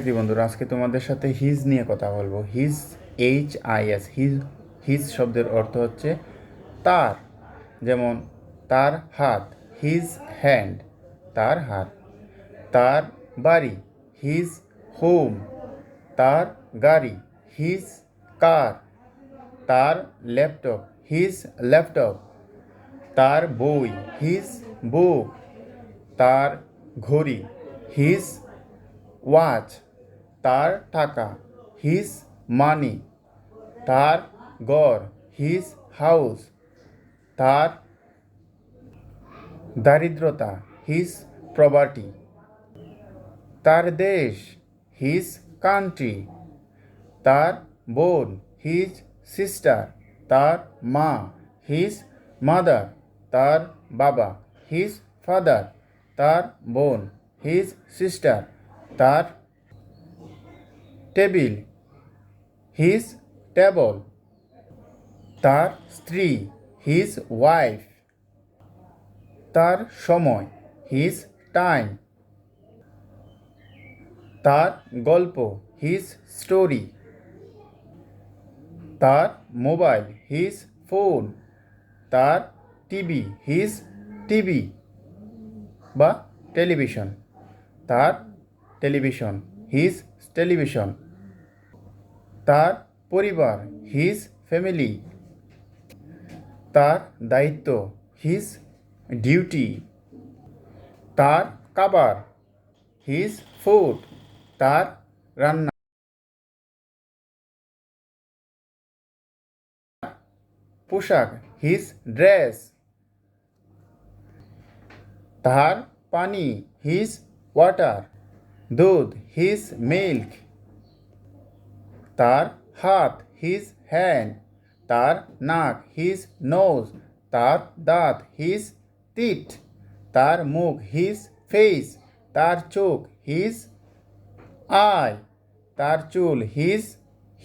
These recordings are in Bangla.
শিক্ষার্থী বন্ধুরা, আজকে তোমাদের সাথে হিজ নিয়ে কথা বলবো। His, HIS, his. হিজ শব্দের অর্থ হচ্ছে তার। যেমন তার হাত, হিজ হ্যান্ড, তার হাত। তার বাড়ি, হিজ হোম, তার গাড়ি, হিজ কার। তার ল্যাপটপ, হিজ ল্যাপটপ। তার বই, হিজ বুক। তার ঘড়ি, হিজ ওয়াচ। তার টাকা, হিজ মানি। তার ঘর, হিজ হাউস। তার দারিদ্রতা, হিজ প্রপার্টি। তার দেশ, হিজ কান্ট্রি। তার বোন, হিজ সিস্টার। তার মা, হিজ মাদার। তার বাবা, হিজ ফাদার। তার বোন, হিজ সিস্টার। তার টেবিল, হিজ টেবল। তার স্ত্রী, হিজ ওয়াইফ। তার সময়, হিজ টাইম। তার গল্প, হিজ স্টোরি। তার মোবাইল, হিজ ফোন। তার টিভি, হিজ টিভি বা টেলিভিশন। তার টেলিভিশন, হিজ টেলিভিশন। তার পরিবার, হিজ ফ্যামিলি। তার দায়িত্ব, হিজ ডিউটি। তার খাবার, হিজ ফুড, তার রান্না। পোশাক, হিজ ড্রেস। তার পানি, হিজ ওয়াটার। দুধ, হিজ মিল্ক। তার হাত, হিজ হ্যান্ড। তার নাক, হিজ নোজ। তার দাঁত, হিজ টিথ। তার মুখ, হিজ ফেস। তার চোখ, হিজ আই। তার চুল, হিজ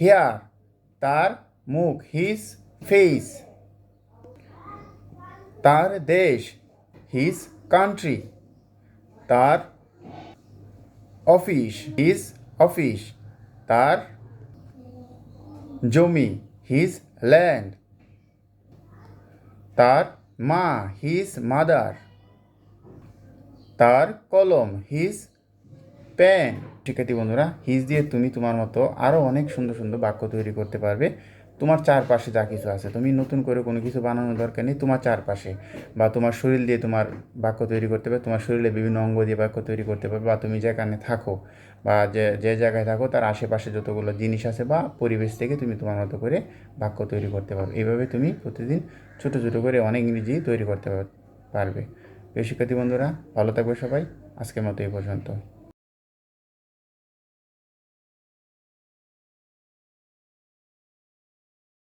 হেয়ার। তার মুখ, হিজ ফেস। তার দেশ, হিজ কান্ট্রি। তার অফিস, হিজ অফিস। তার জমি, হিজ ল্যান্ড। তার মা, হিজ মাদার। তার কলম, হিজ পেন। শিক্ষার্থী বন্ধুরা, হিজ দিয়ে তুমি তোমার মতো আরও অনেক সুন্দর সুন্দর বাক্য তৈরি করতে পারবে। তোমার চারপাশে যা কিছু আছে, তুমি নতুন করে কোনো কিছু বানানোর দরকার নেই। তোমার চারপাশে বা তোমার শরীর দিয়ে তোমার বাক্য তৈরি করতে পারবে। তোমার শরীরের বিভিন্ন অঙ্গ দিয়ে বাক্য তৈরি করতে পারবে, বা তুমি যেখানে থাকো বা যে যে জায়গায় থাকো তার আশেপাশে যতগুলো জিনিস আছে বা পরিবেশ থেকে তুমি তোমার মতো করে বাক্য তৈরি করতে পারবে। এইভাবে তুমি প্রতিদিন ছোটো ছোটো করে অনেক ইংরেজি তৈরি করতে পারবে। প্রিয় শিক্ষার্থী বন্ধুরা, ভালো থাকবে সবাই। আজকের মতো এই পর্যন্ত।